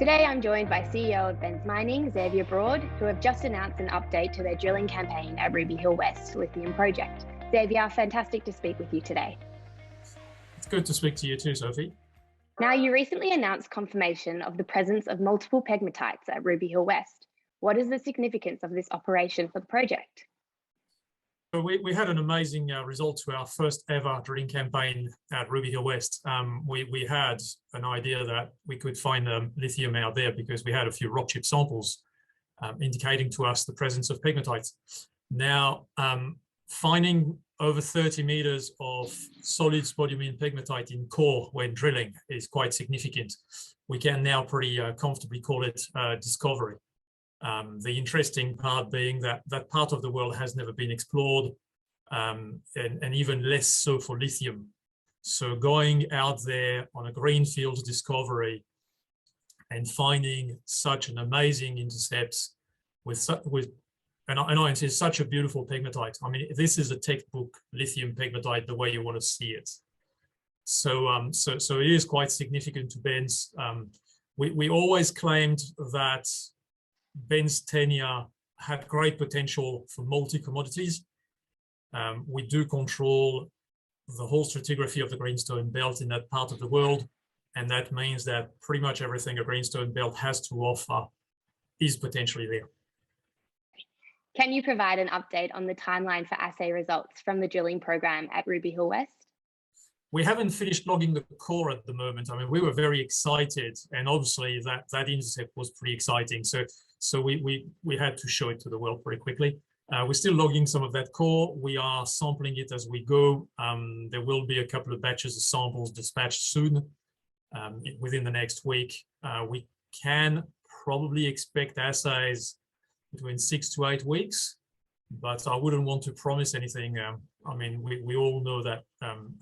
Today I'm joined by CEO of Benz Mining, Xavier Braud, who have just announced an update to their drilling campaign at Ruby Hill West Lithium project. Xavier, fantastic to speak with you today. It's good to speak to you too, Sophie. Now, you recently announced confirmation of the presence of multiple pegmatites at Ruby Hill West. What is the significance of this operation for the project? So we had an amazing result to our first ever drilling campaign at Ruby Hill West. We had an idea that we could find lithium out there because we had a few rock chip samples indicating to us the presence of pegmatites. Now, finding over 30 meters of solid spodumene pegmatite in core when drilling is quite significant. We can now pretty comfortably call it discovery. The interesting part being that that part of the world has never been explored, and even less so for lithium. So going out there on a greenfield discovery and finding such an amazing intercept and I insist, such a beautiful pegmatite. I mean, this is a textbook lithium pegmatite the way you want to see it. So so it is quite significant to Benz. We always claimed that Benz tenure had great potential for multi-commodities. We do control the whole stratigraphy of the greenstone belt in that part of the world, and that means that pretty much everything a greenstone belt has to offer is potentially there. Can you provide an update on the timeline for assay results from the drilling program at Ruby Hill West? We haven't finished logging the core at the moment. I mean, we were very excited, and obviously that intercept was pretty exciting. So we had to show it to the world pretty quickly. We're still logging some of that core. We are sampling it as we go. There will be a couple of batches of samples dispatched soon, within the next week. We can probably expect assays between 6 to 8 weeks, but I wouldn't want to promise anything. I mean, we all know that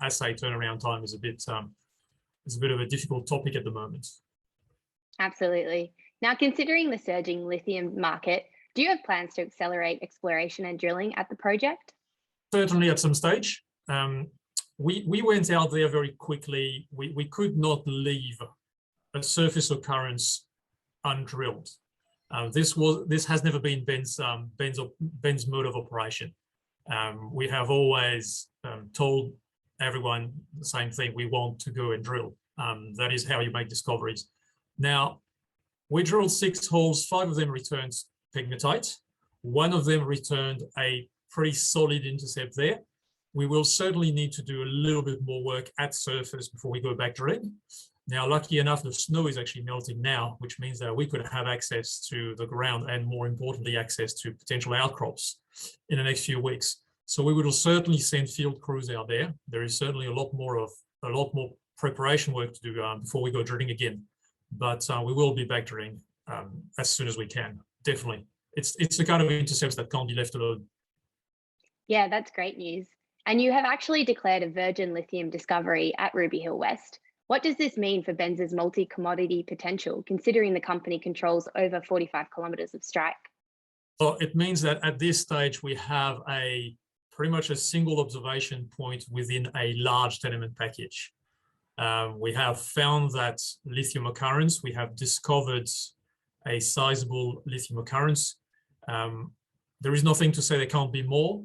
assay turnaround time is a bit of a difficult topic at the moment. Absolutely. Now, considering the surging lithium market, do you have plans to accelerate exploration and drilling at the project? Certainly at some stage. We went out there very quickly. We could not leave a surface occurrence undrilled. This has never been Ben's mode of operation. We have always told everyone the same thing: we want to go and drill. That is how you make discoveries. Now, we drilled 6 holes. 5 of them returned pegmatite. 1 of them returned a pretty solid intercept there. We will certainly need to do a little bit more work at surface before we go back drilling. Now, lucky enough, the snow is actually melting now, which means that we could have access to the ground and, more importantly, access to potential outcrops in the next few weeks. So we will certainly send field crews out there. There is certainly a lot more preparation work to do before we go drilling again. But we will be back drilling as soon as we can. Definitely, it's the kind of intercepts that can't be left alone. Yeah, that's great news. And you have actually declared a virgin lithium discovery at Ruby Hill West. What does this mean for Benz's multi-commodity potential, considering the company controls over 45 kilometers of strike? Well, it means that at this stage, we have pretty much a single observation point within a large tenement package. We have found that lithium occurrence. We have discovered a sizable lithium occurrence. There is nothing to say there can't be more.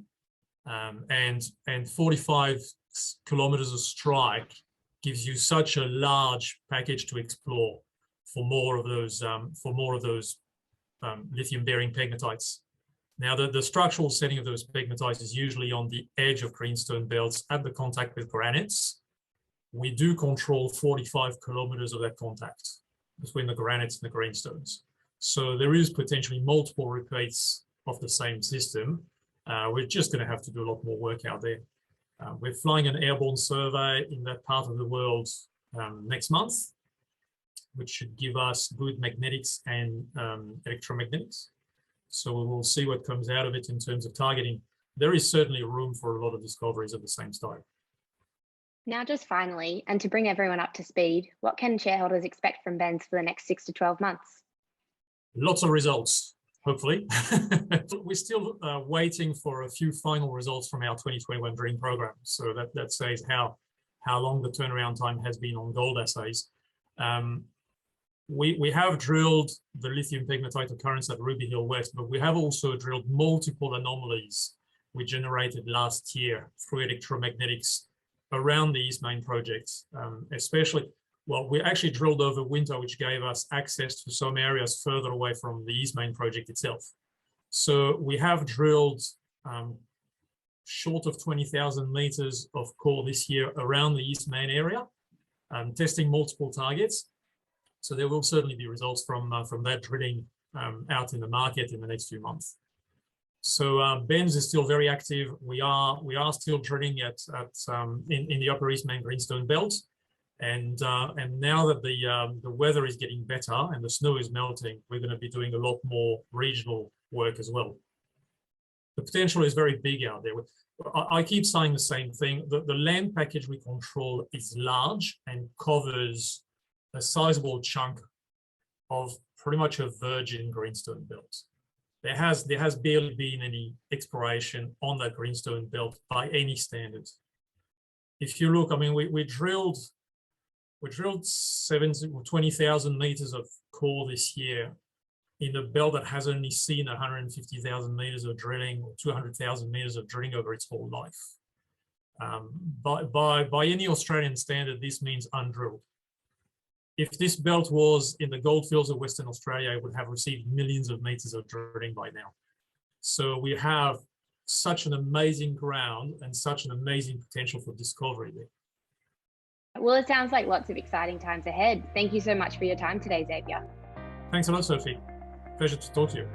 And 45 kilometers of strike gives you such a large package to explore for more of those lithium-bearing pegmatites. Now, the structural setting of those pegmatites is usually on the edge of greenstone belts at the contact with granites. We do control 45 kilometers of that contact between the granites and the greenstones. So there is potentially multiple repeats of the same system. We're just going to have to do a lot more work out there. We're flying an airborne survey in that part of the world next month, which should give us good magnetics and electromagnetics. So we will see what comes out of it in terms of targeting. There is certainly room for a lot of discoveries at the same time. Now, just finally, and to bring everyone up to speed, what can shareholders expect from Benz for the next 6 to 12 months? Lots of results, hopefully. We're still waiting for a few final results from our 2021 drilling program. So that says how long the turnaround time has been on gold assays. we have drilled the lithium pegmatite occurrence at Ruby Hill West, but we have also drilled multiple anomalies we generated last year through electromagnetics around the East Main projects, especially, well, we actually drilled over winter, which gave us access to some areas further away from the East Main project itself. So we have drilled short of 20,000 meters of core this year around the East Main area, testing multiple targets. So there will certainly be results from that drilling out in the market in the next few months. So Benz is still very active. We are still drilling in the Upper East Main Greenstone Belt, and now that the weather is getting better and the snow is melting, we're going to be doing a lot more regional work as well. The potential is very big out there. I keep saying the same thing. The land package we control is large and covers a sizable chunk of pretty much a virgin greenstone belt. There has barely been any exploration on that greenstone belt by any standards. If you look, I mean, we drilled 20,000 meters of core this year in a belt that has only seen 150,000 meters of drilling or 200,000 meters of drilling over its whole life. By any Australian standard, this means undrilled. If this belt was in the goldfields of Western Australia, it would have received millions of meters of drilling by now. So we have such an amazing ground and such an amazing potential for discovery there. Well, it sounds like lots of exciting times ahead. Thank you so much for your time today, Xavier. Thanks a lot, Sophie. Pleasure to talk to you.